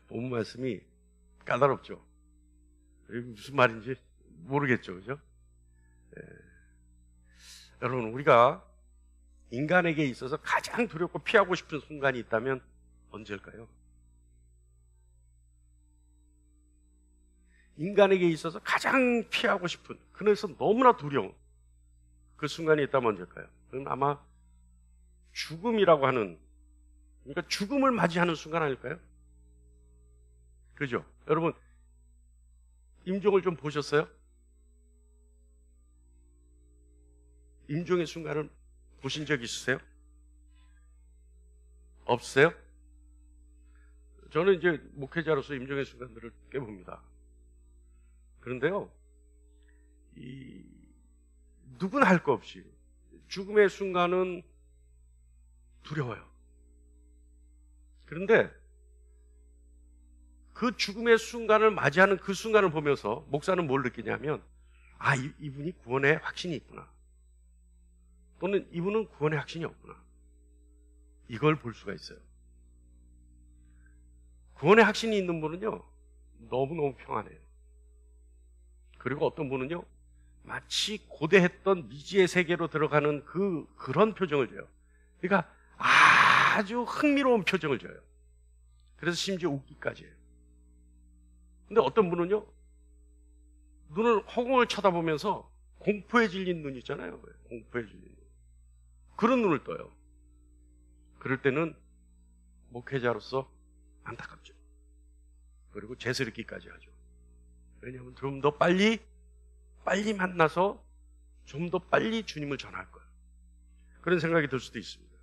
본 말씀이 까다롭죠. 무슨 말인지 모르겠죠, 그죠? 여러분, 우리가 인간에게 있어서 가장 두렵고 피하고 싶은 순간이 있다면 언제일까요? 인간에게 있어서 가장 피하고 싶은, 그래서 너무나 두려운 그 순간이 있다면 언제일까요? 그건 아마 죽음이라고 하는, 그러니까 죽음을 맞이하는 순간 아닐까요? 그죠? 여러분, 임종을 좀 보셨어요? 임종의 순간을 보신 적 있으세요? 없으세요? 저는 이제 목회자로서 임종의 순간들을 꽤 봅니다. 그런데요, 누구나 할 거 없이 죽음의 순간은 두려워요. 그런데 그 죽음의 순간을 맞이하는 그 순간을 보면서 목사는 뭘 느끼냐면, 아, 이분이 구원의 확신이 있구나. 또는 이분은 구원의 확신이 없구나. 이걸 볼 수가 있어요. 구원의 확신이 있는 분은요, 너무너무 평안해요. 그리고 어떤 분은요, 마치 고대했던 미지의 세계로 들어가는 그런 표정을 줘요. 그러니까 아주 흥미로운 표정을 줘요. 그래서 심지어 웃기까지 해요. 근데 어떤 분은요, 눈을 허공을 쳐다보면서 공포에 질린 눈 있잖아요. 공포에 질린 눈. 그런 눈을 떠요. 그럴 때는 목회자로서 안타깝죠. 그리고 죄스럽기까지 하죠. 왜냐하면 좀 더 빨리 만나서 좀 더 빨리 주님을 전할 거예요. 그런 생각이 들 수도 있습니다.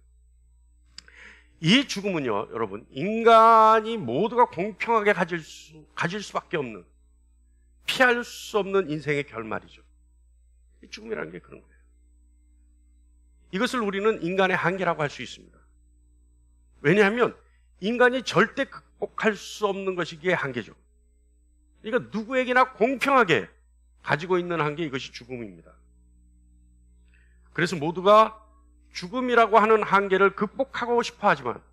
이 죽음은요, 여러분, 인간이 모두가 공평하게 가질 수밖에 없는, 피할 수 없는 인생의 결말이죠. 이 죽음이라는 게 그런 거예요. 이것을 우리는 인간의 한계라고 할 수 있습니다. 왜냐하면 인간이 절대 극복할 수 없는 것이 기에 한계죠. 그러니까 누구에게나 공평하게 가지고 있는 한계, 이것이 죽음입니다. 그래서 모두가 죽음이라고 하는 한계를 극복하고 싶어 하지만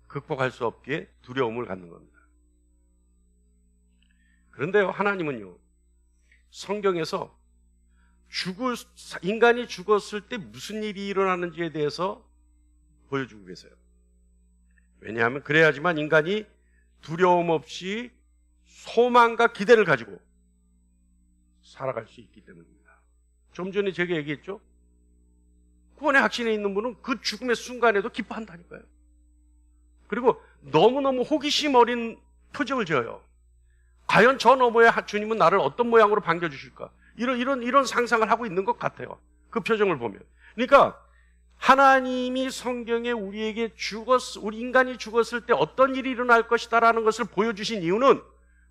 극복할 수 없기에 두려움을 갖는 겁니다. 그런데요, 하나님은요, 성경에서 인간이 죽었을 때 무슨 일이 일어나는지에 대해서 보여주고 계세요. 왜냐하면 그래야지만 인간이 두려움 없이 소망과 기대를 가지고 살아갈 수 있기 때문입니다. 좀 전에 제가 얘기했죠? 구원의 확신에 있는 분은 그 죽음의 순간에도 기뻐한다니까요. 그리고 너무너무 호기심 어린 표정을 지어요. 과연 저 너머에 주님은 나를 어떤 모양으로 반겨주실까? 이런 상상을 하고 있는 것 같아요. 그 표정을 보면. 그러니까 하나님이 성경에 우리 인간이 죽었을 때 어떤 일이 일어날 것이다라는 것을 보여주신 이유는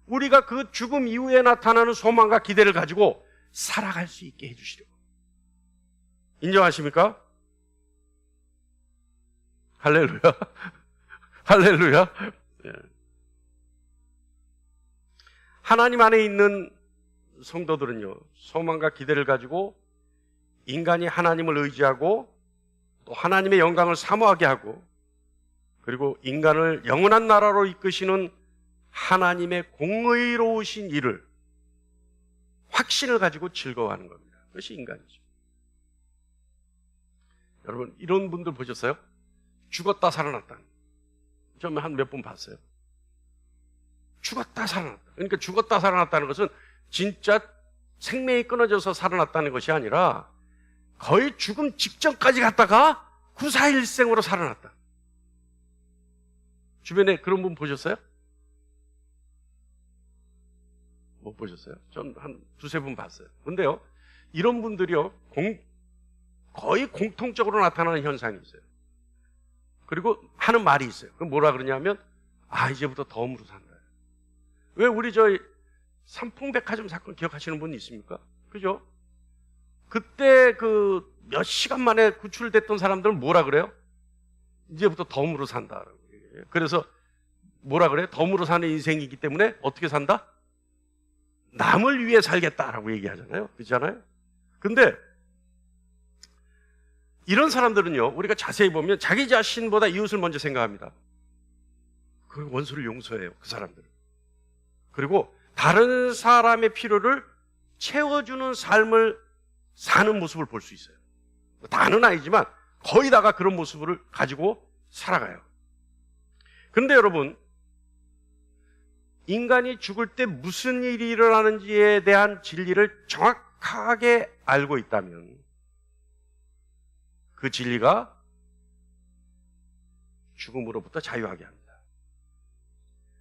우리가 그 죽음 이후에 나타나는 소망과 기대를 가지고 살아갈 수 있게 해주시려고. 인정하십니까? 할렐루야. 할렐루야. 하나님 안에 있는 성도들은요, 소망과 기대를 가지고 인간이 하나님을 의지하고 또 하나님의 영광을 사모하게 하고, 그리고 인간을 영원한 나라로 이끄시는 하나님의 공의로우신 일을, 확신을 가지고 즐거워하는 겁니다. 그것이 인간이죠. 여러분, 이런 분들 보셨어요? 죽었다 살아났다. 좀 한 몇 번 봤어요. 죽었다 살아났다. 그러니까 죽었다 살아났다는 것은 진짜 생명이 끊어져서 살아났다는 것이 아니라 거의 죽음 직전까지 갔다가 구사일생으로 살아났다. 주변에 그런 분 보셨어요? 못 보셨어요? 전 한 두세 분 봤어요. 근데요, 이런 분들이요, 거의 공통적으로 나타나는 현상이 있어요. 그리고 하는 말이 있어요. 그럼 뭐라 그러냐면, 아, 이제부터 덤으로 산다. 왜 우리 삼풍백화점 사건 기억하시는 분 있습니까? 그죠? 그때 몇 시간 만에 구출됐던 사람들은 뭐라 그래요? 이제부터 덤으로 산다. 그래서 뭐라 그래요? 덤으로 사는 인생이기 때문에 어떻게 산다? 남을 위해 살겠다라고 얘기하잖아요. 그렇잖아요? 근데 이런 사람들은요, 우리가 자세히 보면 자기 자신보다 이웃을 먼저 생각합니다. 그 원수를 용서해요, 그 사람들은. 그리고 다른 사람의 필요를 채워주는 삶을 사는 모습을 볼 수 있어요. 다는 아니지만 거의 다가 그런 모습을 가지고 살아가요. 그런데 여러분, 인간이 죽을 때 무슨 일이 일어나는지에 대한 진리를 정확하게 알고 있다면 그 진리가 죽음으로부터 자유하게 합니다.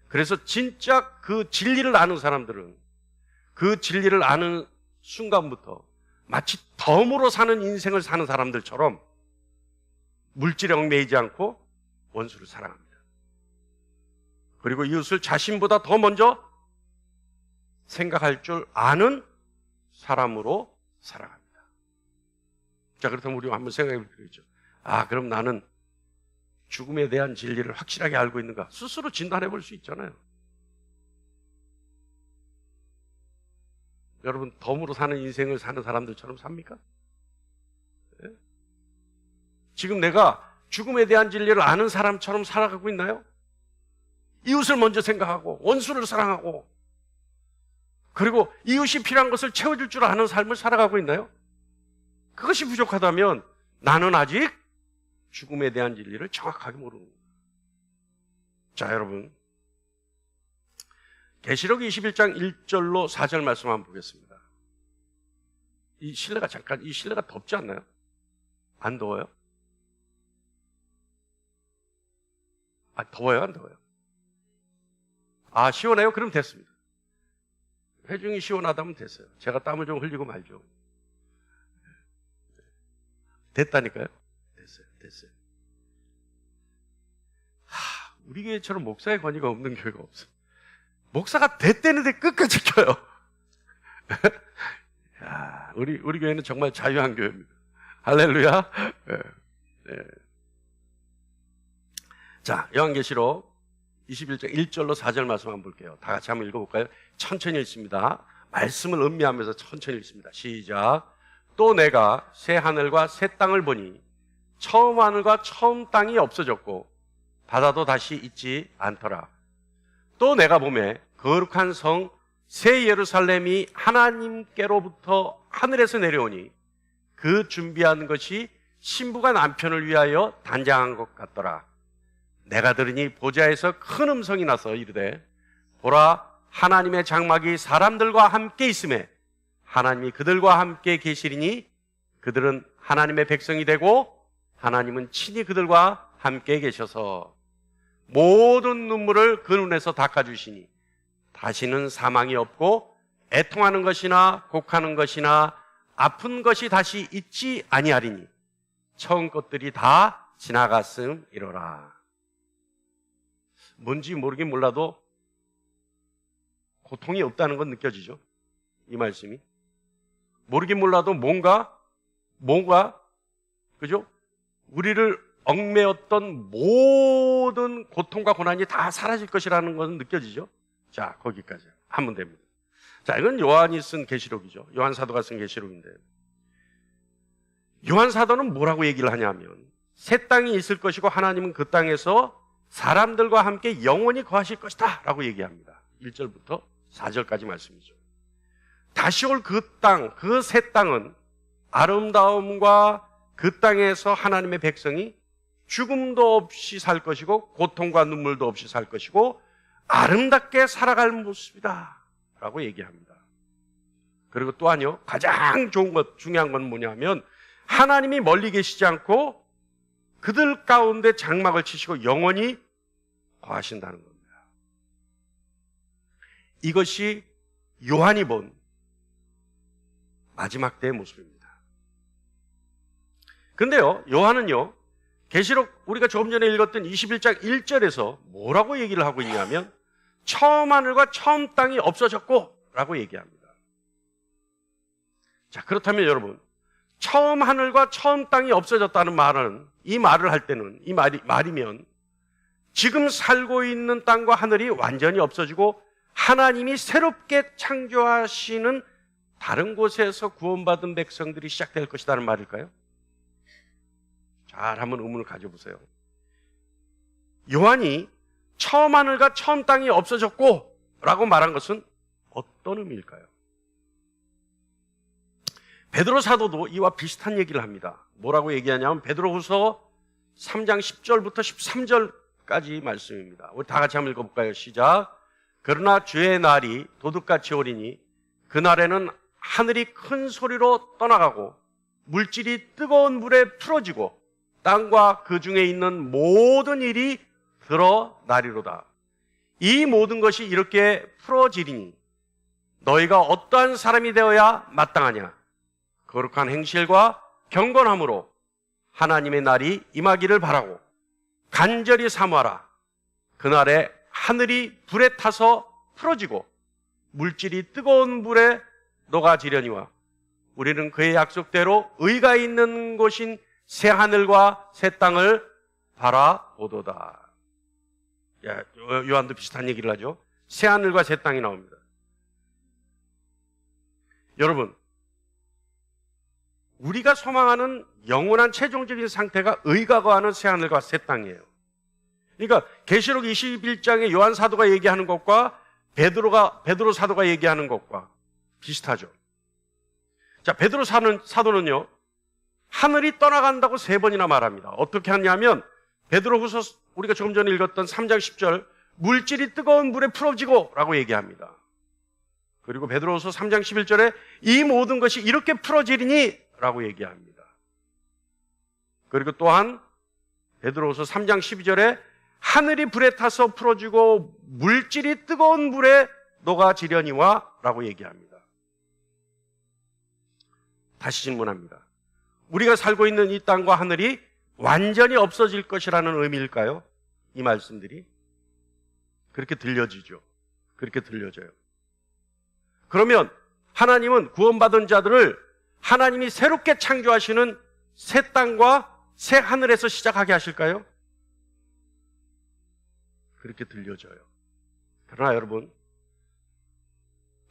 그래서 진짜 그 진리를 아는 사람들은 그 진리를 아는 순간부터 마치 덤으로 사는 인생을 사는 사람들처럼 물질에 얽매이지 않고 원수를 사랑합니다. 그리고 이웃을 자신보다 더 먼저 생각할 줄 아는 사람으로 살아갑니다. 자, 그렇다면 우리가 한번 생각해 볼 필요 있죠. 아, 그럼 나는 죽음에 대한 진리를 확실하게 알고 있는가? 스스로 진단해 볼 수 있잖아요. 여러분, 덤으로 사는 인생을 사는 사람들처럼 삽니까? 네? 지금 내가 죽음에 대한 진리를 아는 사람처럼 살아가고 있나요? 이웃을 먼저 생각하고 원수를 사랑하고 그리고 이웃이 필요한 것을 채워줄 줄 아는 삶을 살아가고 있나요? 그것이 부족하다면 나는 아직 죽음에 대한 진리를 정확하게 모르는 거예요. 자, 여러분, 계시록 21장 1절로 4절 말씀 한번 보겠습니다. 이 실내가 덥지 않나요? 안 더워요? 아, 더워요? 안 더워요? 아, 시원해요? 그럼 됐습니다. 회중이 시원하다면 됐어요. 제가 땀을 좀 흘리고 말죠. 됐다니까요? 됐어요. 우리 교회처럼 목사의 권위가 없는 교회가 없어. 목사가 됐다는데 끝까지 켜요. 야, 우리 교회는 정말 자유한 교회입니다. 할렐루야. 네. 자, 요한계시록 21장 1절로 4절 말씀 한번 볼게요. 다 같이 한번 읽어볼까요? 천천히 읽습니다. 말씀을 음미하면서 천천히 읽습니다. 시작. 또 내가 새 하늘과 새 땅을 보니 처음 하늘과 처음 땅이 없어졌고 바다도 다시 있지 않더라. 또 내가 보매 거룩한 성 새 예루살렘이 하나님께로부터 하늘에서 내려오니 그 준비한 것이 신부가 남편을 위하여 단장한 것 같더라. 내가 들으니 보좌에서 큰 음성이 나서 이르되 보라, 하나님의 장막이 사람들과 함께 있음에 하나님이 그들과 함께 계시리니 그들은 하나님의 백성이 되고 하나님은 친히 그들과 함께 계셔서 모든 눈물을 그 눈에서 닦아주시니 다시는 사망이 없고 애통하는 것이나 곡하는 것이나 아픈 것이 다시 있지 아니하리니 처음 것들이 다 지나갔음이로라. 뭔지 모르긴 몰라도 고통이 없다는 건 느껴지죠? 이 말씀이. 모르긴 몰라도 뭔가 그죠? 우리를 얽매였던 모든 고통과 고난이 다 사라질 것이라는 것은 느껴지죠? 자, 거기까지 하면 됩니다. 자, 이건 요한이 쓴 계시록이죠. 요한 사도가 쓴 계시록인데 요한 사도는 뭐라고 얘기를 하냐면 새 땅이 있을 것이고 하나님은 그 땅에서 사람들과 함께 영원히 거하실 것이다 라고 얘기합니다. 1절부터 4절까지 말씀이죠. 다시 올 그 땅, 그 새 땅은 아름다움과 그 땅에서 하나님의 백성이 죽음도 없이 살 것이고 고통과 눈물도 없이 살 것이고 아름답게 살아갈 모습이다 라고 얘기합니다. 그리고 또한요, 가장 중요한 건 뭐냐면 하나님이 멀리 계시지 않고 그들 가운데 장막을 치시고 영원히 거하신다는 겁니다. 이것이 요한이 본 마지막 때의 모습입니다. 근데요, 요한은요, 계시록 우리가 조금 전에 읽었던 21장 1절에서 뭐라고 얘기를 하고 있냐면 처음 하늘과 처음 땅이 없어졌고 라고 얘기합니다. 자, 그렇다면 여러분, 처음 하늘과 처음 땅이 없어졌다는 말은 이 말을 할 때는 이 말이면 지금 살고 있는 땅과 하늘이 완전히 없어지고 하나님이 새롭게 창조하시는 다른 곳에서 구원받은 백성들이 시작될 것이라는 말일까요? 잘 한번 의문을 가져보세요. 요한이 처음 하늘과 처음 땅이 없어졌고 라고 말한 것은 어떤 의미일까요? 베드로 사도도 이와 비슷한 얘기를 합니다. 뭐라고 얘기하냐면 베드로후서 3장 10절부터 13절까지 말씀입니다. 우리 다 같이 한번 읽어볼까요? 시작. 그러나 주의 날이 도둑같이 오리니 그날에는 하늘이 큰 소리로 떠나가고 물질이 뜨거운 물에 풀어지고 땅과 그 중에 있는 모든 일이 드러나리로다. 이 모든 것이 이렇게 풀어지리니 너희가 어떠한 사람이 되어야 마땅하냐? 거룩한 행실과 경건함으로 하나님의 날이 임하기를 바라고 간절히 사모하라. 그날에 하늘이 불에 타서 풀어지고 물질이 뜨거운 물에 녹아지려니와 우리는 그의 약속대로 의가 있는 곳인 새 하늘과 새 땅을 바라보도다. 요한도 비슷한 얘기를 하죠. 새 하늘과 새 땅이 나옵니다. 여러분, 우리가 소망하는 영원한 최종적인 상태가 의가 거하는 새 하늘과 새 땅이에요. 그러니까 계시록 21장에 요한 사도가 얘기하는 것과 베드로 사도가 얘기하는 것과 비슷하죠. 자, 베드로 사도는요, 하늘이 떠나간다고 3번이나 말합니다. 어떻게 하냐면 베드로후서 우리가 조금 전에 읽었던 3장 10절 물질이 뜨거운 물에 풀어지고 라고 얘기합니다. 그리고 베드로후서 3장 11절에 이 모든 것이 이렇게 풀어지리니 라고 얘기합니다. 그리고 또한 베드로후서 3장 12절에 하늘이 불에 타서 풀어지고 물질이 뜨거운 물에 녹아지려니와 라고 얘기합니다. 다시 질문합니다. 우리가 살고 있는 이 땅과 하늘이 완전히 없어질 것이라는 의미일까요? 이 말씀들이 그렇게 들려지죠. 그렇게 들려져요. 그러면 하나님은 구원받은 자들을 하나님이 새롭게 창조하시는 새 땅과 새 하늘에서 시작하게 하실까요? 그렇게 들려져요. 그러나 여러분,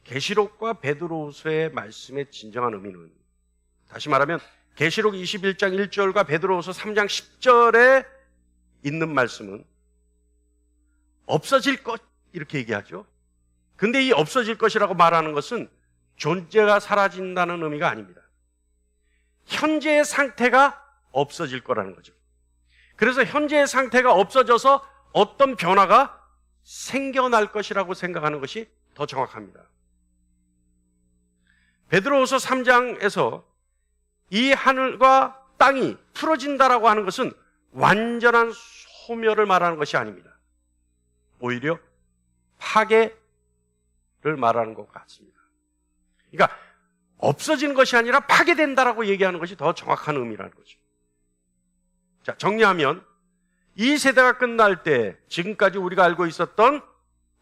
계시록과 베드로후서의 말씀의 진정한 의미는, 다시 말하면 계시록 21장 1절과 베드로후서 3장 10절에 있는 말씀은 없어질 것 이렇게 얘기하죠. 근데 이 없어질 것이라고 말하는 것은 존재가 사라진다는 의미가 아닙니다. 현재의 상태가 없어질 거라는 거죠. 그래서 현재의 상태가 없어져서 어떤 변화가 생겨날 것이라고 생각하는 것이 더 정확합니다. 베드로후서 3장에서 이 하늘과 땅이 풀어진다라고 하는 것은 완전한 소멸을 말하는 것이 아닙니다. 오히려 파괴를 말하는 것 같습니다. 그러니까 없어지는 것이 아니라 파괴된다라고 얘기하는 것이 더 정확한 의미라는 거죠. 자, 정리하면 이 세대가 끝날 때 지금까지 우리가 알고 있었던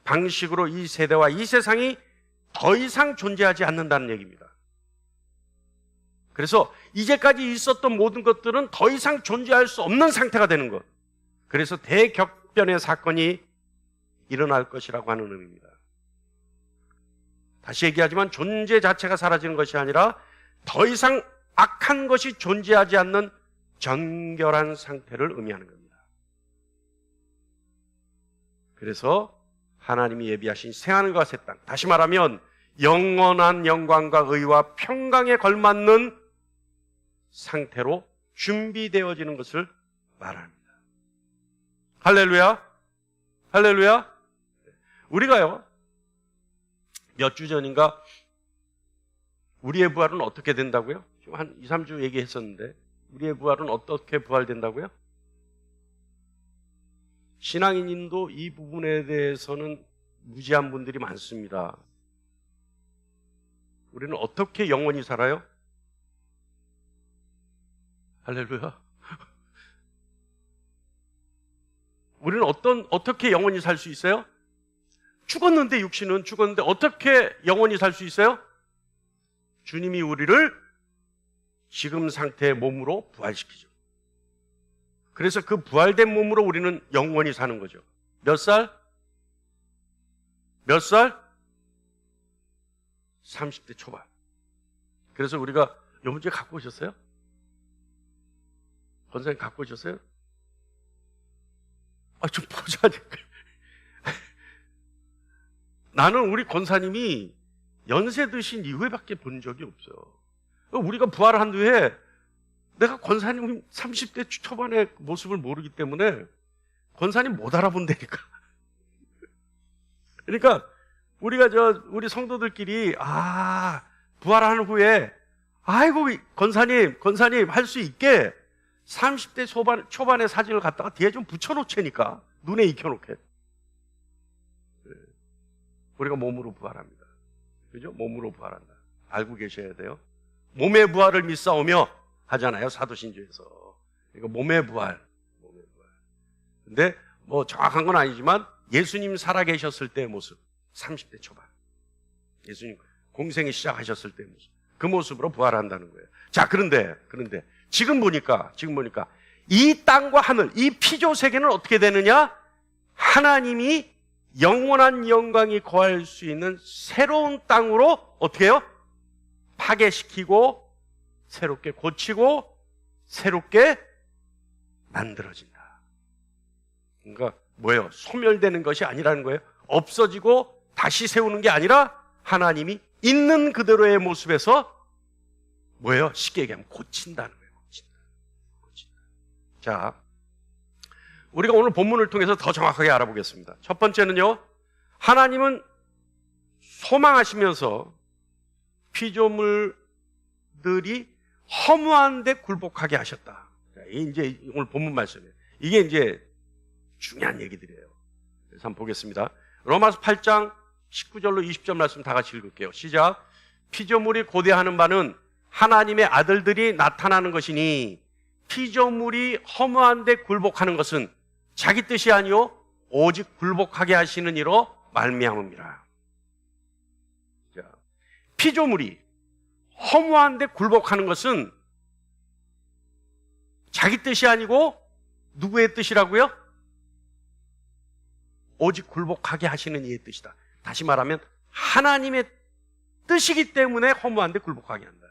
방식으로 이 세대와 이 세상이 더 이상 존재하지 않는다는 얘기입니다. 그래서 이제까지 있었던 모든 것들은 더 이상 존재할 수 없는 상태가 되는 것. 그래서 대격변의 사건이 일어날 것이라고 하는 의미입니다. 다시 얘기하지만 존재 자체가 사라지는 것이 아니라 더 이상 악한 것이 존재하지 않는 정결한 상태를 의미하는 겁니다. 그래서 하나님이 예비하신 새하늘과 새 땅, 다시 말하면 영원한 영광과 의와 평강에 걸맞는 상태로 준비되어지는 것을 말합니다. 할렐루야, 할렐루야. 우리가요, 몇 주 전인가 우리의 부활은 어떻게 된다고요? 지금 한 2, 3주 얘기했었는데 우리의 부활은 어떻게 부활된다고요? 신앙인인도 이 부분에 대해서는 무지한 분들이 많습니다. 우리는 어떻게 영원히 살아요? 할렐루야. 우리는 어떻게 영원히 살 수 있어요? 죽었는데, 육신은 죽었는데 어떻게 영원히 살 수 있어요? 주님이 우리를 지금 상태의 몸으로 부활시키죠. 그래서 그 부활된 몸으로 우리는 영원히 사는 거죠. 몇 살? 몇 살? 30대 초반. 그래서 우리가 요 문제 갖고 오셨어요? 권사님 갖고 오셨어요? 좀 보자니까. 나는 우리 권사님이 연세 드신 이후에밖에 본 적이 없어요. 우리가 부활한 후에 내가 권사님 30대 초반의 모습을 모르기 때문에 권사님 못 알아본다니까. 그러니까 우리 성도들끼리 부활한 후에 아이고 권사님 할 수 있게 30대 초반의 사진을 갖다가 뒤에 좀 붙여놓자니까. 눈에 익혀놓게. 우리가 몸으로 부활합니다. 그죠? 몸으로 부활한다. 알고 계셔야 돼요. 몸의 부활을 믿사오며 하잖아요. 사도신조에서. 이거 몸의 부활. 근데 뭐 정확한 건 아니지만 예수님 살아계셨을 때의 모습. 30대 초반. 예수님 공생이 시작하셨을 때의 모습. 그 모습으로 부활한다는 거예요. 자, 그런데 지금 보니까 이 땅과 하늘, 이 피조 세계는 어떻게 되느냐? 하나님이 영원한 영광이 거할 수 있는 새로운 땅으로 어떻게 해요? 파괴시키고 새롭게 고치고 새롭게 만들어진다. 그러니까 뭐예요? 소멸되는 것이 아니라는 거예요. 없어지고 다시 세우는 게 아니라 하나님이 있는 그대로의 모습에서 뭐예요? 쉽게 얘기하면 고친다는 거예요. 고친다. 자, 우리가 오늘 본문을 통해서 더 정확하게 알아보겠습니다. 첫 번째는요, 하나님은 소망하시면서 피조물들이 허무한 데 굴복하게 하셨다. 자, 이제 오늘 본문 말씀이에요. 이게 이제 중요한 얘기들이에요. 그래서 한번 보겠습니다. 로마서 8장 19절로 20절 말씀 다 같이 읽을게요. 시작. 피조물이 고대하는 바는 하나님의 아들들이 나타나는 것이니 피조물이 허무한 데 굴복하는 것은 자기 뜻이 아니요 오직 굴복하게 하시는 이로 말미암음이라. 자, 피조물이 허무한 데 굴복하는 것은 자기 뜻이 아니고 누구의 뜻이라고요? 오직 굴복하게 하시는 이의 뜻이다. 다시 말하면 하나님의 뜻이기 때문에 허무한 데 굴복하게 한다.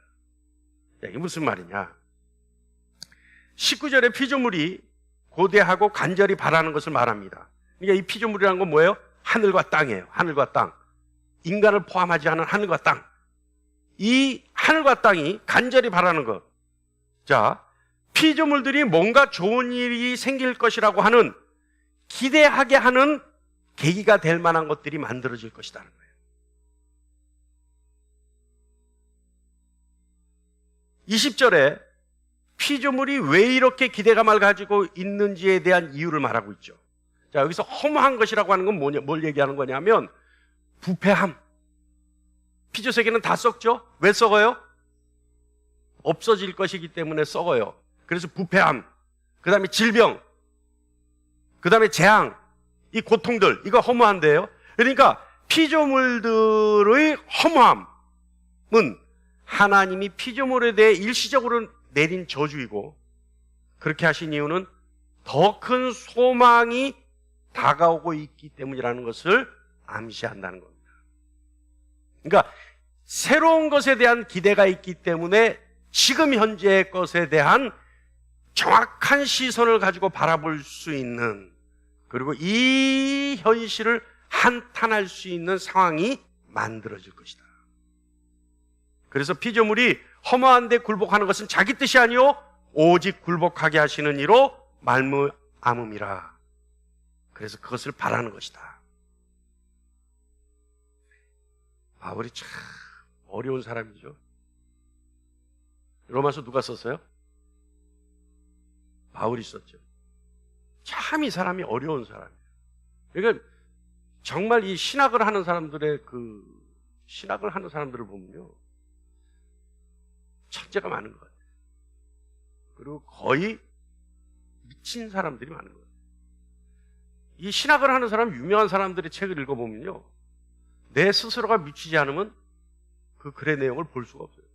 자, 이게 무슨 말이냐? 19절에 피조물이 고대하고 간절히 바라는 것을 말합니다. 그러니까 이 피조물이라는 건 뭐예요? 하늘과 땅이에요. 하늘과 땅. 인간을 포함하지 않은 하늘과 땅. 이 하늘과 땅이 간절히 바라는 것. 자, 피조물들이 뭔가 좋은 일이 생길 것이라고 하는 기대하게 하는 계기가 될 만한 것들이 만들어질 것이라는 거예요. 20절에 피조물이 왜 이렇게 기대감을 가지고 있는지에 대한 이유를 말하고 있죠. 자, 여기서 허무한 것이라고 하는 건 뭘 얘기하는 거냐면 부패함. 피조 세계는 다 썩죠? 왜 썩어요? 없어질 것이기 때문에 썩어요. 그래서 부패함, 그 다음에 질병, 그 다음에 재앙, 이 고통들, 이거 허무한데요. 그러니까 피조물들의 허무함은 하나님이 피조물에 대해 일시적으로 내린 저주이고, 그렇게 하신 이유는 더 큰 소망이 다가오고 있기 때문이라는 것을 암시한다는 겁니다. 그러니까 새로운 것에 대한 기대가 있기 때문에 지금 현재의 것에 대한 정확한 시선을 가지고 바라볼 수 있는, 그리고 이 현실을 한탄할 수 있는 상황이 만들어질 것이다. 그래서 피조물이 허무한 데 굴복하는 것은 자기 뜻이 아니요 오직 굴복하게 하시는 이로 말미암음이라. 그래서 그것을 바라는 것이다. 바울이 참 어려운 사람이죠. 로마서 누가 썼어요? 바울이 썼죠. 참 이 사람이 어려운 사람이에요. 그러니까 정말 이 신학을 하는 사람들의 신학을 하는 사람들을 보면요, 천재가 많은 것 같아요. 그리고 거의 미친 사람들이 많은 것 같아요. 이 신학을 하는 사람, 유명한 사람들의 책을 읽어보면요, 내 스스로가 미치지 않으면 그 글의 내용을 볼 수가 없어요.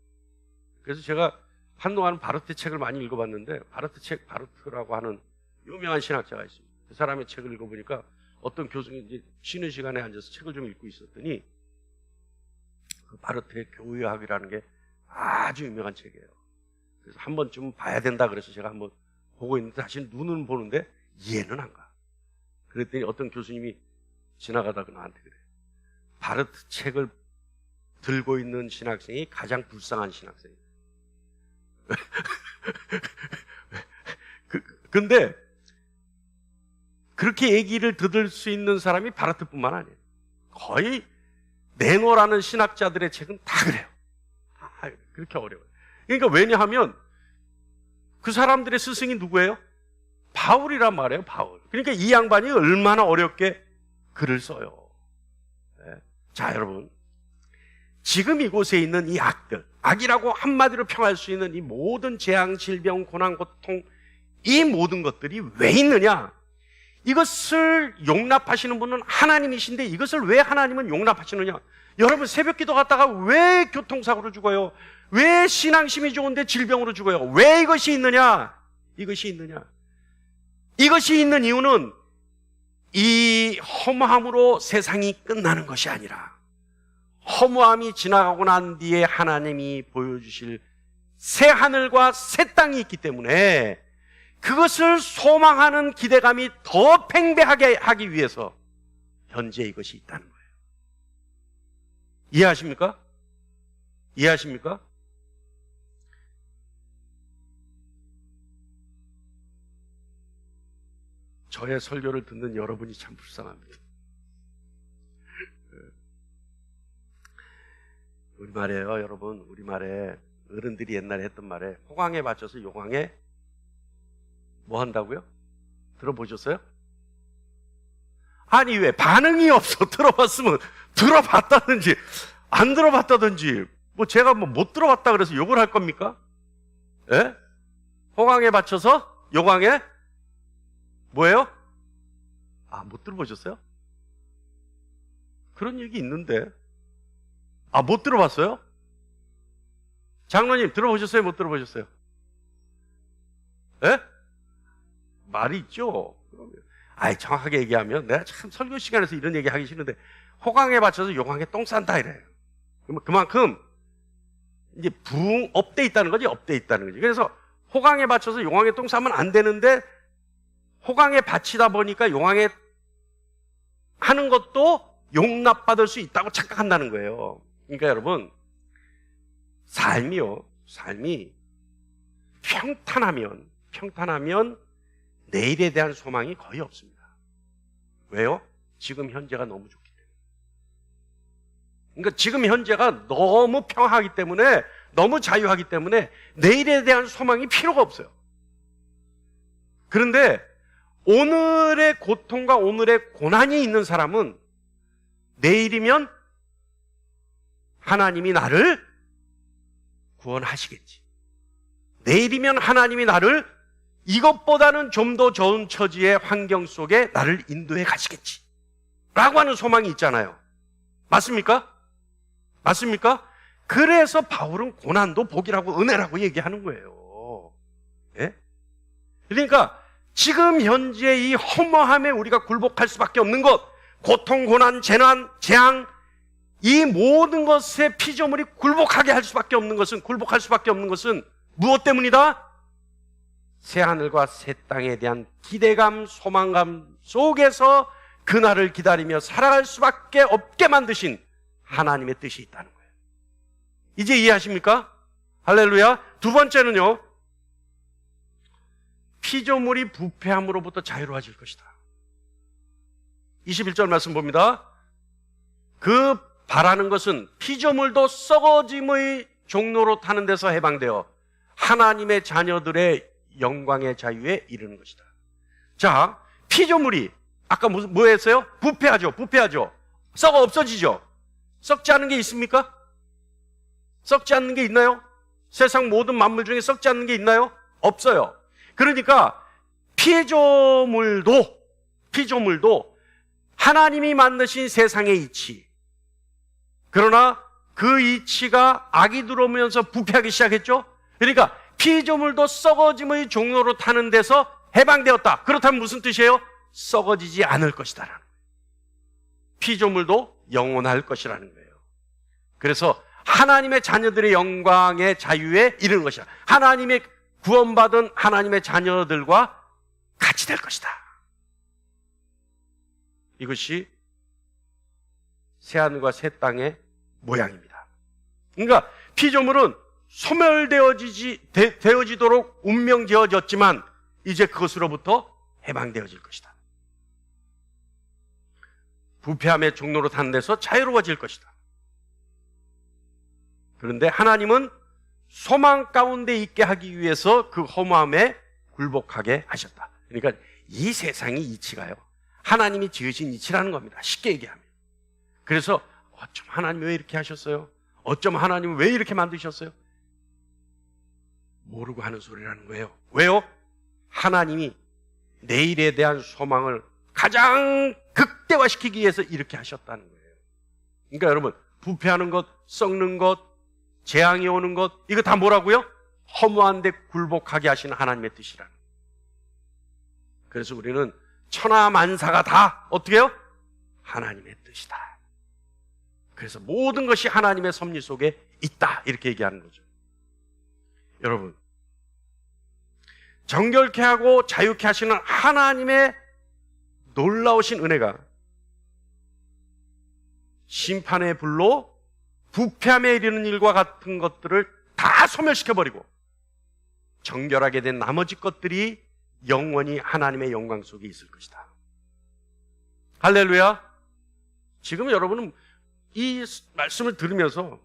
그래서 제가 한동안 바르트 책을 많이 읽어봤는데, 바르트라고 하는 유명한 신학자가 있습니다. 그 사람의 책을 읽어보니까 어떤 교수가 이제 쉬는 시간에 앉아서 책을 좀 읽고 있었더니 그 바르트의 교회학이라는 게 아주 유명한 책이에요. 그래서 한 번쯤 봐야 된다 그래서 제가 한번 보고 있는데 사실 눈은 보는데 이해는 안 가. 그랬더니 어떤 교수님이 지나가다가 나한테 그래. 바르트 책을 들고 있는 신학생이 가장 불쌍한 신학생이에요. 근데 그렇게 얘기를 들을 수 있는 사람이 바르트뿐만 아니에요. 거의 네노라는 신학자들의 책은 다 그래요. 다 그렇게 어려워요. 그러니까 왜냐하면 그 사람들의 스승이 누구예요? 바울이란 말이에요. 바울. 그러니까 이 양반이 얼마나 어렵게 글을 써요. 네. 자, 여러분, 지금 이곳에 있는 이 악들, 악이라고 한마디로 평할 수 있는 이 모든 재앙, 질병, 고난, 고통, 이 모든 것들이 왜 있느냐? 이것을 용납하시는 분은 하나님이신데 이것을 왜 하나님은 용납하시느냐? 여러분, 새벽 기도 갔다가 왜 교통사고로 죽어요? 왜 신앙심이 좋은데 질병으로 죽어요? 왜 이것이 있느냐? 이것이 있느냐? 이것이 있는 이유는 이 허무함으로 세상이 끝나는 것이 아니라 허무함이 지나가고 난 뒤에 하나님이 보여주실 새 하늘과 새 땅이 있기 때문에 그것을 소망하는 기대감이 더 팽배하게 하기 위해서 현재 이것이 있다는 거예요. 이해하십니까? 이해하십니까? 저의 설교를 듣는 여러분이 참 불쌍합니다. 우리말이에요, 여러분. 우리말에 어른들이 옛날에 했던 말에 호강에 맞춰서 요강에 뭐 한다고요? 들어보셨어요? 아니, 왜 반응이 없어? 들어봤으면 들어봤다든지 안 들어봤다든지 뭐 제가 뭐 못 들어봤다 그래서 욕을 할 겁니까? 예? 호강에 맞춰서 요강에 뭐예요? 아, 못 들어보셨어요? 그런 얘기 있는데. 아, 못 들어봤어요? 장로님, 들어보셨어요? 못 들어보셨어요? 예? 말이 있죠? 아이, 정확하게 얘기하면 내가 참 설교 시간에서 이런 얘기 하기 싫은데 호강에 맞춰서 요강에 똥 싼다 이래요. 그만큼 이제 업돼 있다는 거지, 업돼 있다는 거지. 그래서 호강에 맞춰서 용왕에 똥 싸면 안 되는데 호강에 바치다 보니까 용왕에 하는 것도 용납받을 수 있다고 착각한다는 거예요. 그러니까 여러분, 삶이 평탄하면 내일에 대한 소망이 거의 없습니다. 왜요? 지금 현재가 너무 좋기 때문에. 그러니까 지금 현재가 너무 평화하기 때문에, 너무 자유하기 때문에 내일에 대한 소망이 필요가 없어요. 그런데 오늘의 고통과 오늘의 고난이 있는 사람은 내일이면 하나님이 나를 구원하시겠지. 내일이면 하나님이 나를 이것보다는 좀 더 좋은 처지의 환경 속에 나를 인도해 가시겠지 라고 하는 소망이 있잖아요. 맞습니까? 맞습니까? 그래서 바울은 고난도 복이라고 은혜라고 얘기하는 거예요. 예? 그러니까 지금 현재 이 허무함에 우리가 굴복할 수밖에 없는 것, 고통, 고난, 재난, 재앙, 이 모든 것에 피조물이 굴복할 수밖에 없는 것은 무엇 때문이다? 새하늘과 새 땅에 대한 기대감, 소망감 속에서 그날을 기다리며 살아갈 수밖에 없게 만드신 하나님의 뜻이 있다는 거예요. 이제 이해하십니까? 할렐루야. 두 번째는요, 피조물이 부패함으로부터 자유로워질 것이다. 21절 말씀 봅니다. 그 바라는 것은 피조물도 썩어짐의 종로로 타는 데서 해방되어 하나님의 자녀들의 영광의 자유에 이르는 것이다. 자, 피조물이 아까 뭐 했어요? 부패하죠. 썩어 없어지죠. 썩지 않는 게 있습니까? 썩지 않는 게 있나요? 세상 모든 만물 중에 썩지 않는 게 있나요? 없어요. 그러니까 피조물도 하나님이 만드신 세상의 이치, 그러나 그 이치가 악이 들어오면서 부패하기 시작했죠. 그러니까 피조물도 썩어짐의 종로로 타는 데서 해방되었다. 그렇다면 무슨 뜻이에요? 썩어지지 않을 것이다라는 거예요. 피조물도 영원할 것이라는 거예요. 그래서 하나님의 자녀들의 영광의 자유에 이르는 것이다. 하나님의 구원받은 하나님의 자녀들과 같이 될 것이다. 이것이 새하늘과 새 땅의 모양입니다. 그러니까 피조물은 소멸되어지도록 운명지어졌지만 이제 그것으로부터 해방되어질 것이다. 부패함의 종로로 타는 데서 자유로워질 것이다. 그런데 하나님은 소망 가운데 있게 하기 위해서 그 허무함에 굴복하게 하셨다. 그러니까 이 세상이 이치가요, 하나님이 지으신 이치라는 겁니다. 쉽게 얘기하면. 그래서 어쩜 하나님이 왜 이렇게 하셨어요? 어쩜 하나님은 왜 이렇게 만드셨어요? 모르고 하는 소리라는 거예요. 왜요? 하나님이 내일에 대한 소망을 가장 극대화시키기 위해서 이렇게 하셨다는 거예요. 그러니까 여러분, 부패하는 것, 썩는 것, 재앙이 오는 것, 이거 다 뭐라고요? 허무한데 굴복하게 하시는 하나님의 뜻이라는 거예요. 그래서 우리는 천하만사가 다 어떻게 해요? 하나님의 뜻이다. 그래서 모든 것이 하나님의 섭리 속에 있다, 이렇게 얘기하는 거죠. 여러분, 정결케 하고 자유케 하시는 하나님의 놀라우신 은혜가 심판의 불로 부패함에 이르는 일과 같은 것들을 다 소멸시켜버리고 정결하게 된 나머지 것들이 영원히 하나님의 영광 속에 있을 것이다. 할렐루야. 지금 여러분은 이 말씀을 들으면서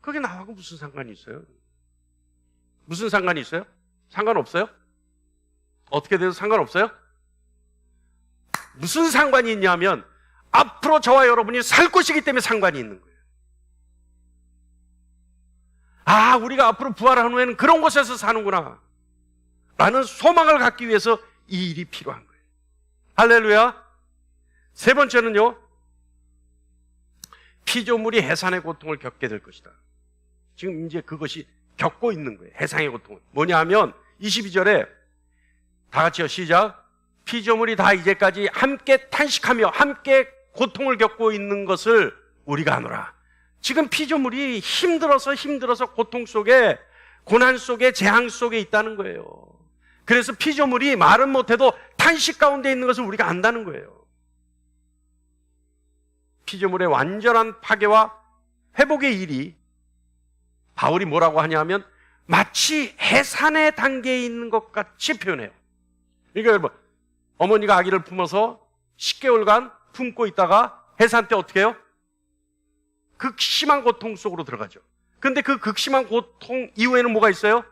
그게 나하고 무슨 상관이 있어요? 무슨 상관이 있어요? 상관없어요? 어떻게 돼도 상관없어요? 무슨 상관이 있냐면 앞으로 저와 여러분이 살 것이기 때문에 상관이 있는 거예요. 아, 우리가 앞으로 부활한 후에는 그런 곳에서 사는구나 라는 소망을 갖기 위해서 이 일이 필요한 거예요. 할렐루야. 세 번째는요, 피조물이 해산의 고통을 겪게 될 것이다. 지금 이제 그것이 겪고 있는 거예요. 해상의 고통은 뭐냐 하면 22절에 다 같이요, 시작. 피조물이 다 이제까지 함께 탄식하며 함께 고통을 겪고 있는 것을 우리가 아노라. 지금 피조물이 힘들어서 고통 속에, 고난 속에, 재앙 속에 있다는 거예요. 그래서 피조물이 말은 못해도 탄식 가운데 있는 것을 우리가 안다는 거예요. 피조물의 완전한 파괴와 회복의 일이 바울이 뭐라고 하냐면 마치 해산의 단계에 있는 것 같이 표현해요. 그러니까 여러분, 어머니가 아기를 품어서 10개월간 품고 있다가 해산 때 어떻게 해요? 극심한 고통 속으로 들어가죠. 근데 그 극심한 고통 이후에는 뭐가 있어요?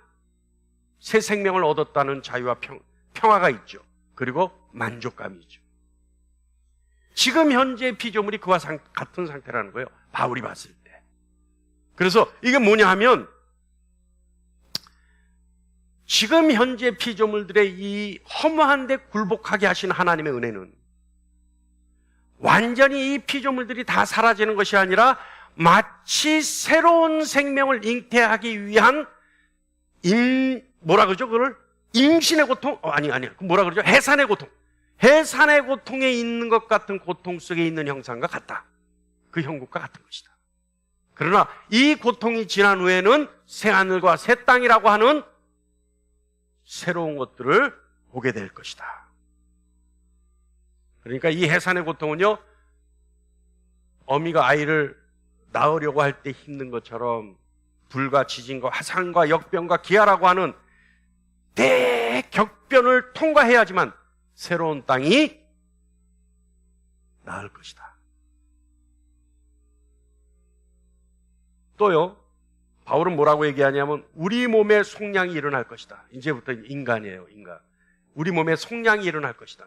새 생명을 얻었다는 자유와 평화가 있죠. 그리고 만족감이 있죠. 지금 현재 피조물이 그와 같은 상태라는 거예요, 바울이 봤을 때. 그래서 이게 뭐냐 하면 지금 현재 피조물들의 이 허무한데 굴복하게 하신 하나님의 은혜는 완전히 이 피조물들이 다 사라지는 것이 아니라 마치 새로운 생명을 잉태하기 위한 뭐라 그러죠? 그걸 임신의 고통? 아니. 뭐라 그러죠? 해산의 고통. 해산의 고통에 있는 것 같은 고통 속에 있는 형상과 같다. 그 형국과 같은 것이다. 그러나 이 고통이 지난 후에는 새하늘과 새 땅이라고 하는 새로운 것들을 보게 될 것이다. 그러니까 이 해산의 고통은요, 어미가 아이를 낳으려고 할 때 힘든 것처럼 불과 지진과 화산과 역병과 기아라고 하는 대격변을 통과해야지만 새로운 땅이 나을 것이다. 또요, 바울은 뭐라고 얘기하냐면 우리 몸에 속량이 일어날 것이다. 이제부터 인간이에요, 인간. 우리 몸에 속량이 일어날 것이다.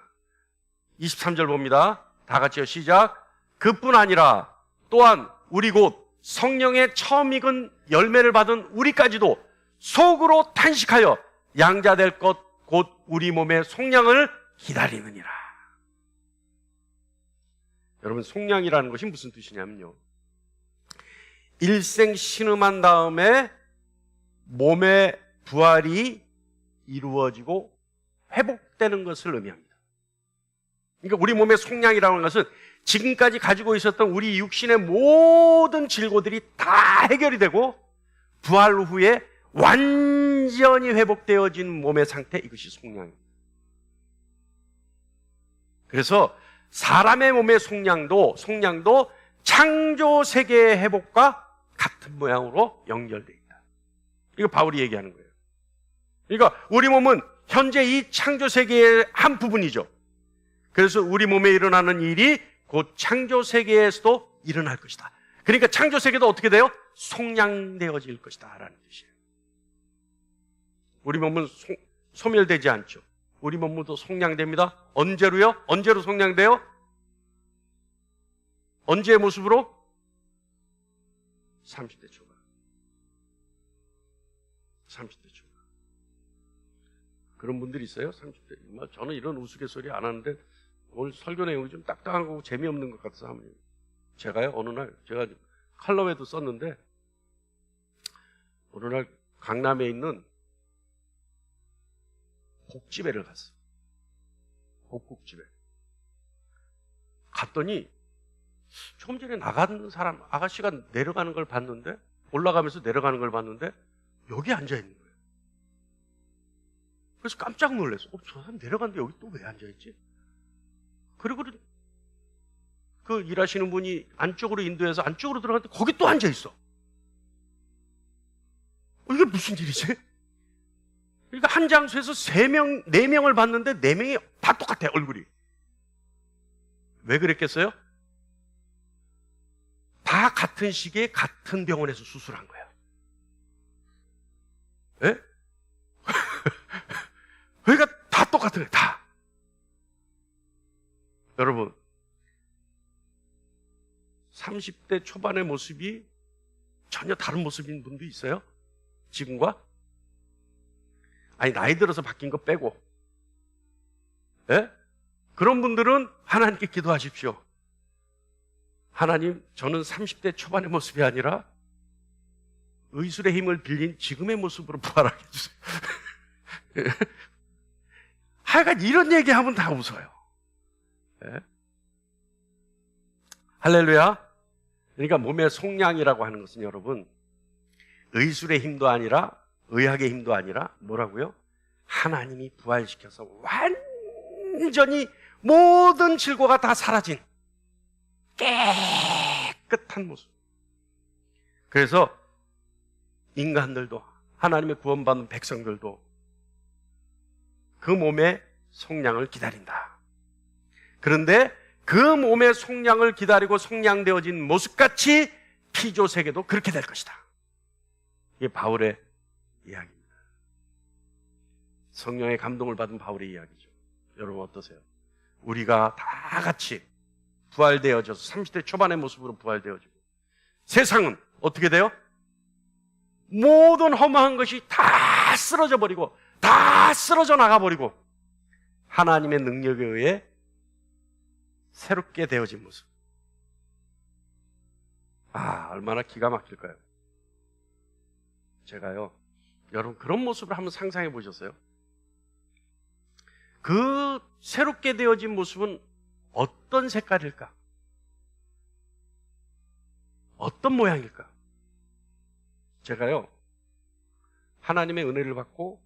23절 봅니다. 다 같이요, 시작. 그뿐 아니라 또한 우리 곧 성령의 처음 익은 열매를 받은 우리까지도 속으로 탄식하여 양자될 것 곧 우리 몸의 속량을 기다리느니라. 여러분, 속량이라는 것이 무슨 뜻이냐면요, 일생 신음한 다음에 몸의 부활이 이루어지고 회복되는 것을 의미합니다. 그러니까 우리 몸의 속량이라는 것은 지금까지 가지고 있었던 우리 육신의 모든 질고들이 다 해결이 되고 부활 후에 완전히 회복되어진 몸의 상태, 이것이 속량입니다. 그래서 사람의 몸의 속량도 창조 세계의 회복과 같은 모양으로 연결되어 있다. 이거 바울이 얘기하는 거예요. 그러니까 우리 몸은 현재 이 창조 세계의 한 부분이죠. 그래서 우리 몸에 일어나는 일이 곧 창조 세계에서도 일어날 것이다. 그러니까 창조 세계도 어떻게 돼요? 속량되어질 것이다 라는 뜻이에요. 우리 몸은 소멸되지 않죠. 우리 몸도 속량됩니다. 언제로요? 언제로 속량돼요? 언제의 모습으로? 30대 초반. 30대 초반. 그런 분들이 있어요? 30대. 저는 이런 우스갯소리 안 하는데 오늘 설교 내용이 좀 딱딱한 거고 재미없는 것 같아서 하면 제가요, 어느 날 제가 칼럼에도 썼는데 어느 날 강남에 있는 복집회를 갔어요. 복국집회. 갔더니 조금 전에 나간 사람, 아가씨가 내려가는 걸 봤는데, 올라가면서 내려가는 걸 봤는데 여기 앉아있는 거예요. 그래서 깜짝 놀랐어. 저 사람 내려갔는데 여기 또 왜 앉아있지? 그리고 그 일하시는 분이 안쪽으로 인도해서 안쪽으로 들어갔는데 거기 또 앉아있어. 이게 무슨 일이지? 그러니까 한 장소에서 4명을 봤는데 4명이 다 똑같아, 얼굴이. 왜 그랬겠어요? 다 같은 시기에 같은 병원에서 수술한 거야. 예? 그러니까 다 똑같은 거야, 다. 여러분, 30대 초반의 모습이 전혀 다른 모습인 분도 있어요? 지금과? 아니, 나이 들어서 바뀐 거 빼고. 예? 그런 분들은 하나님께 기도하십시오. 하나님, 저는 30대 초반의 모습이 아니라 의술의 힘을 빌린 지금의 모습으로 부활하게 해주세요. 하여간 이런 얘기하면 다 웃어요. 예? 할렐루야. 그러니까 몸의 속량이라고 하는 것은 여러분, 의술의 힘도 아니라 의학의 힘도 아니라 뭐라고요? 하나님이 부활시켜서 완전히 모든 질고가 다 사라진 깨끗한 모습. 그래서 인간들도, 하나님의 구원받은 백성들도 그 몸의 속량을 기다린다. 그런데 그 몸의 속량을 기다리고 속량되어진 모습같이 피조세계도 그렇게 될 것이다. 이게 바울의 이야기입니다. 성령의 감동을 받은 바울의 이야기죠. 여러분 어떠세요? 우리가 다 같이 부활되어져서 30대 초반의 모습으로 부활되어지고, 세상은 어떻게 돼요? 모든 허무한 것이 다 쓰러져 버리고, 다 쓰러져 나가버리고, 하나님의 능력에 의해 새롭게 되어진 모습. 얼마나 기가 막힐까요? 제가요, 여러분 그런 모습을 한번 상상해 보셨어요? 그 새롭게 되어진 모습은 어떤 색깔일까? 어떤 모양일까? 제가요, 하나님의 은혜를 받고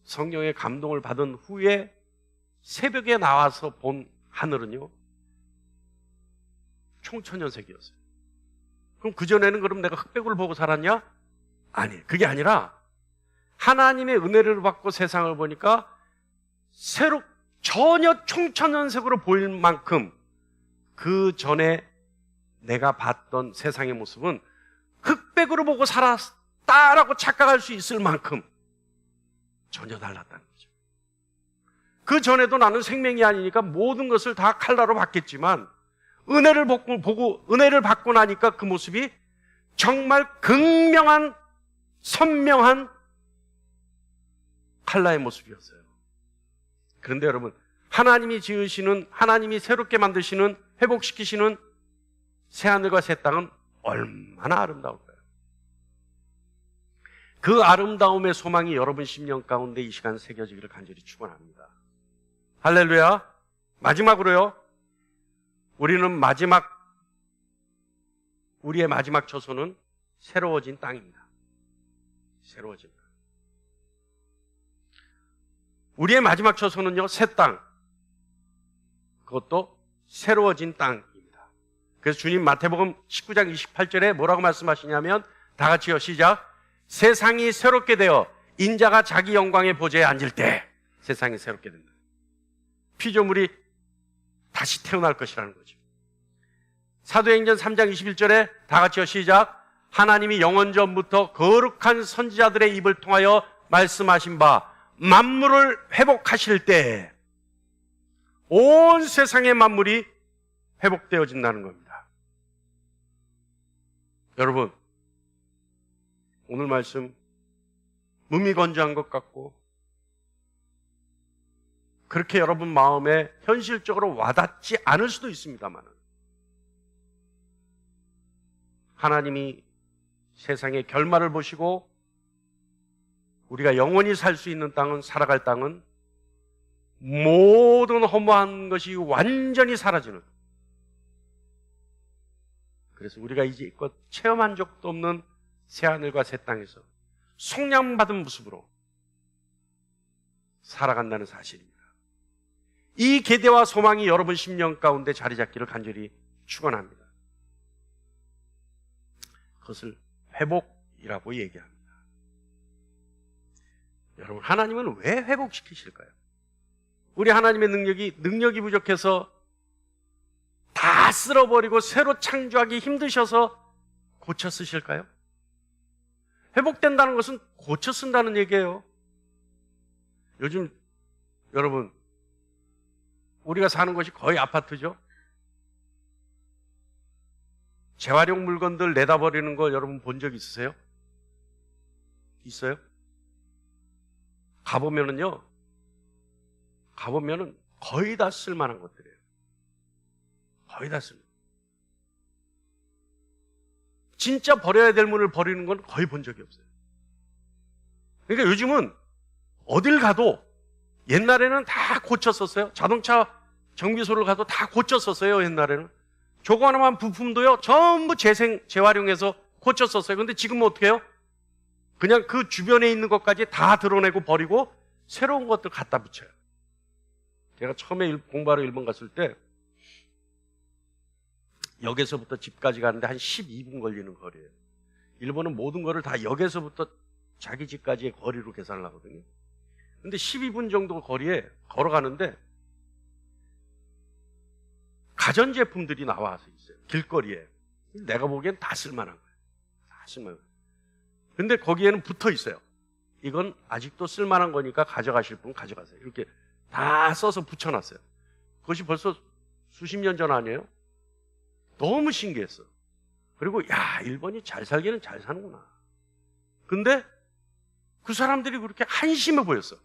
성령의 감동을 받은 후에 새벽에 나와서 본 하늘은요, 총천연색이었어요. 그럼 그전에는 그럼 내가 흑백을 보고 살았냐? 아니, 그게 아니라 하나님의 은혜를 받고 세상을 보니까 전혀 총천연색으로 보일 만큼 그 전에 내가 봤던 세상의 모습은 흑백으로 보고 살았다라고 착각할 수 있을 만큼 전혀 달랐다는 거죠. 그 전에도 나는 생명이 아니니까 모든 것을 다 칼라로 봤겠지만 은혜를 받고 나니까 그 모습이 정말 극명한 선명한 칼라의 모습이었어요. 그런데 여러분, 하나님이 지으시는, 하나님이 새롭게 만드시는, 회복시키시는 새하늘과 새 땅은 얼마나 아름다울까요? 그 아름다움의 소망이 여러분 심령 가운데 이 시간 새겨지기를 간절히 축원합니다. 할렐루야. 마지막으로요, 우리의 마지막 처소는 새로워진 땅입니다. 새로워진 땅. 우리의 마지막 처소는요, 새 땅. 그것도 새로워진 땅입니다. 그래서 주님 마태복음 19장 28절에 뭐라고 말씀하시냐면 다 같이요, 시작. 세상이 새롭게 되어 인자가 자기 영광의 보좌에 앉을 때 세상이 새롭게 된다. 피조물이 다시 태어날 것이라는 거죠. 사도행전 3장 21절에 다 같이요, 시작. 하나님이 영원 전부터 거룩한 선지자들의 입을 통하여 말씀하신 바 만물을 회복하실 때 온 세상의 만물이 회복되어진다는 겁니다. 여러분, 오늘 말씀 무미건조한 것 같고 그렇게 여러분 마음에 현실적으로 와닿지 않을 수도 있습니다만, 하나님이 세상의 결말을 보시고 우리가 영원히 살 수 있는 땅은, 살아갈 땅은 모든 허무한 것이 완전히 사라지는, 그래서 우리가 이제껏 체험한 적도 없는 새하늘과 새 땅에서 속량받은 모습으로 살아간다는 사실입니다. 이 기대와 소망이 여러분 심령 가운데 자리 잡기를 간절히 축원합니다. 그것을 회복이라고 얘기합니다. 여러분, 하나님은 왜 회복시키실까요? 우리 하나님의 능력이 부족해서 다 쓸어버리고 새로 창조하기 힘드셔서 고쳐 쓰실까요? 회복된다는 것은 고쳐 쓴다는 얘기예요. 요즘 여러분, 우리가 사는 것이 거의 아파트죠? 재활용 물건들 내다 버리는 거 여러분 본 적 있으세요? 있어요? 가보면은 거의 다 쓸만한 것들이에요. 거의 다 쓸만한. 진짜 버려야 될 물을 버리는 건 거의 본 적이 없어요. 그러니까 요즘은 어딜 가도, 옛날에는 다 고쳤었어요. 자동차 정비소를 가도 다 고쳤었어요, 옛날에는. 조금 하나만 부품도요, 전부 재활용해서 고쳤었어요. 근데 지금은 어떻게 해요? 그냥 그 주변에 있는 것까지 다 드러내고 버리고 새로운 것들 갖다 붙여요. 제가 처음에 공부하러 일본 갔을 때 역에서부터 집까지 가는데 한 12분 걸리는 거리예요. 일본은 모든 거를 다 역에서부터 자기 집까지의 거리로 계산을 하거든요. 근데 12분 정도 거리에 걸어가는데 가전제품들이 나와서 있어요. 길거리에. 내가 보기엔 다 쓸만한 거예요. 다 쓸만한 거예요. 근데 거기에는 붙어 있어요. 이건 아직도 쓸만한 거니까 가져가실 분 가져가세요. 이렇게 다 써서 붙여놨어요. 그것이 벌써 수십 년 전 아니에요? 너무 신기했어. 그리고 야, 일본이 잘 살기는 잘 사는구나. 근데 그 사람들이 그렇게 한심해 보였어.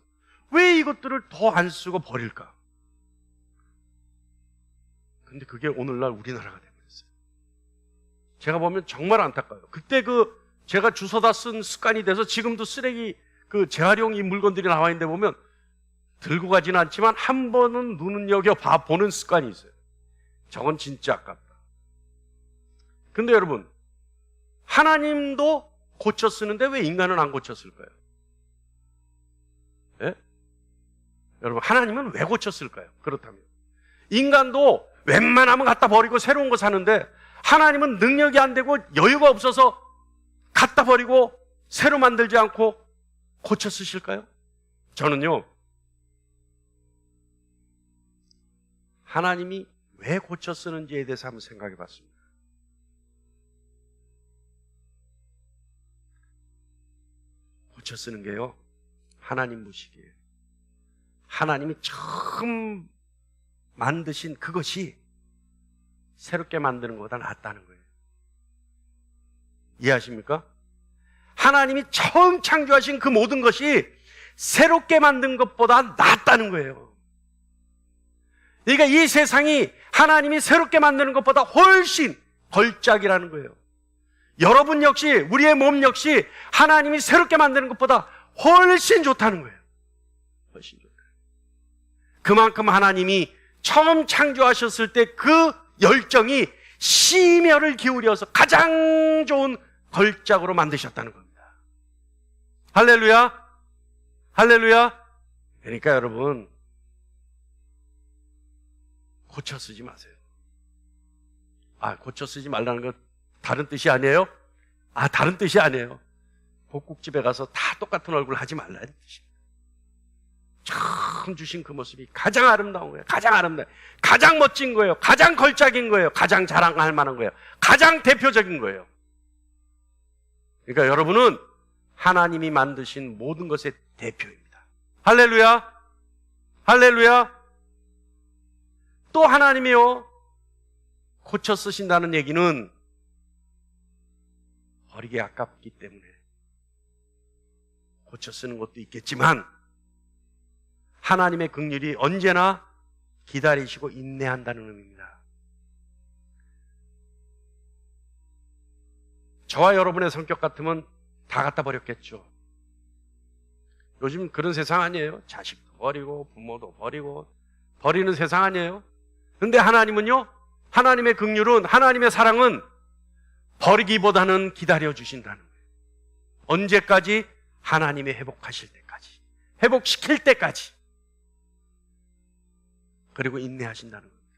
왜 이것들을 더 안 쓰고 버릴까? 근데 그게 오늘날 우리나라가 돼버렸어요. 제가 보면 정말 안타까워요. 그때 제가 주워다 쓴 습관이 돼서 지금도 쓰레기, 재활용 이 물건들이 나와 있는데 보면 들고 가지는 않지만 한 번은 눈은 여겨 보는 습관이 있어요. 저건 진짜 아깝다. 근데 여러분, 하나님도 고쳐 쓰는데 왜 인간은 안 고쳤을까요? 예? 여러분, 하나님은 왜 고쳤을까요? 그렇다면 인간도 웬만하면 갖다 버리고 새로운 거 사는데 하나님은 능력이 안 되고 여유가 없어서 갖다 버리고 새로 만들지 않고 고쳐 쓰실까요? 저는요, 하나님이 왜 고쳐 쓰는지에 대해서 한번 생각해 봤습니다. 고쳐 쓰는 게요, 하나님 보시기에 하나님이 처음 만드신 그것이 새롭게 만드는 것보다 낫다는 거예요. 이해하십니까? 하나님이 처음 창조하신 그 모든 것이 새롭게 만든 것보다 낫다는 거예요. 그러니까 이 세상이 하나님이 새롭게 만드는 것보다 훨씬 걸작이라는 거예요. 여러분 역시, 우리의 몸 역시 하나님이 새롭게 만드는 것보다 훨씬 좋다는 거예요. 훨씬 좋다. 그만큼 하나님이 처음 창조하셨을 때 그 열정이 심혈을 기울여서 가장 좋은 걸작으로 만드셨다는 겁니다. 할렐루야! 할렐루야! 그러니까 여러분, 고쳐 쓰지 마세요. 고쳐 쓰지 말라는 건 다른 뜻이 아니에요? 다른 뜻이 아니에요. 복국집에 가서 다 똑같은 얼굴 하지 말라는 뜻입니다. 처음 주신 그 모습이 가장 아름다운 거예요. 가장 아름다워요. 가장 멋진 거예요. 가장 걸작인 거예요. 가장 자랑할 만한 거예요. 가장 대표적인 거예요. 그러니까 여러분은 하나님이 만드신 모든 것의 대표입니다. 할렐루야! 할렐루야! 또 하나님이요, 고쳐 쓰신다는 얘기는 버리기 아깝기 때문에 고쳐 쓰는 것도 있겠지만 하나님의 긍휼이 언제나 기다리시고 인내한다는 의미입니다. 저와 여러분의 성격 같으면 다 갖다 버렸겠죠. 요즘 그런 세상 아니에요? 자식도 버리고 부모도 버리고 버리는 세상 아니에요? 근데 하나님은요, 하나님의 긍휼은, 하나님의 사랑은 버리기보다는 기다려주신다는 거예요. 언제까지? 하나님이 회복하실 때까지, 회복시킬 때까지. 그리고 인내하신다는 겁니다.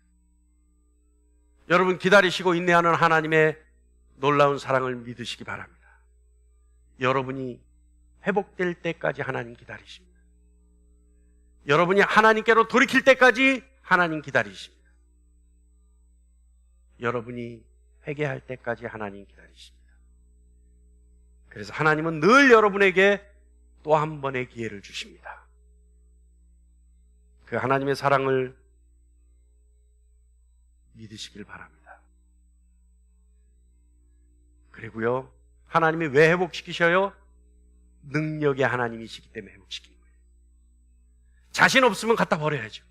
여러분, 기다리시고 인내하는 하나님의 놀라운 사랑을 믿으시기 바랍니다. 여러분이 회복될 때까지 하나님 기다리십니다. 여러분이 하나님께로 돌이킬 때까지 하나님 기다리십니다. 여러분이 회개할 때까지 하나님 기다리십니다. 그래서 하나님은 늘 여러분에게 또 한 번의 기회를 주십니다. 그 하나님의 사랑을 믿으시길 바랍니다. 그리고요, 하나님이 왜 회복시키셔요? 능력의 하나님이시기 때문에 회복시키는 거예요. 자신 없으면 갖다 버려야죠.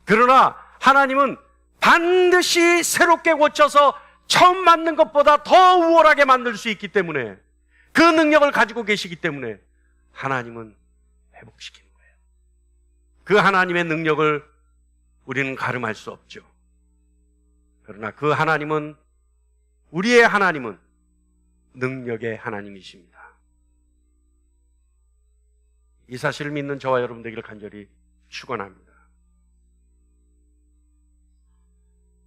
그러나 하나님은 반드시 새롭게 고쳐서 처음 만든 것보다 더 우월하게 만들 수 있기 때문에, 그 능력을 가지고 계시기 때문에 하나님은 회복시키는 거예요. 그 하나님의 능력을 우리는 가름할 수 없죠. 그러나 그 하나님은, 우리의 하나님은 능력의 하나님이십니다. 이 사실을 믿는 저와 여러분 되기를 간절히 축원합니다.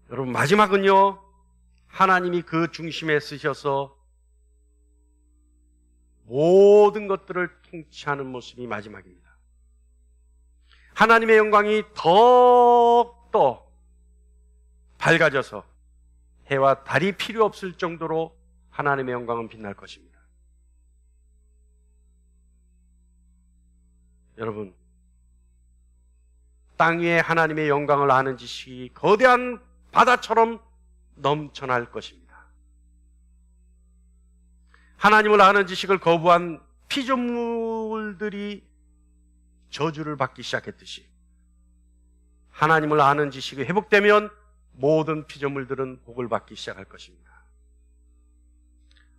여러분, 마지막은요, 하나님이 그 중심에 쓰셔서 모든 것들을 통치하는 모습이 마지막입니다. 하나님의 영광이 더욱더 밝아져서 해와 달이 필요 없을 정도로 하나님의 영광은 빛날 것입니다. 여러분, 땅 위에 하나님의 영광을 아는 지식이 거대한 바다처럼 넘쳐날 것입니다. 하나님을 아는 지식을 거부한 피조물들이 저주를 받기 시작했듯이, 하나님을 아는 지식이 회복되면 모든 피조물들은 복을 받기 시작할 것입니다.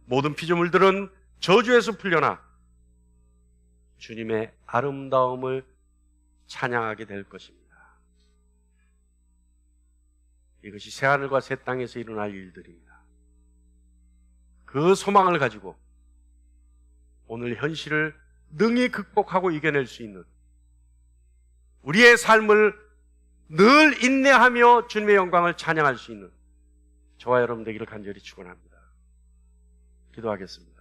모든 피조물들은 저주에서 풀려나 주님의 아름다움을 찬양하게 될 것입니다. 이것이 새하늘과 새 땅에서 일어날 일들입니다. 그 소망을 가지고 오늘 현실을 능히 극복하고 이겨낼 수 있는 우리의 삶을 늘 인내하며 주님의 영광을 찬양할 수 있는 저와 여러분 되기를 간절히 축원합니다. 기도하겠습니다.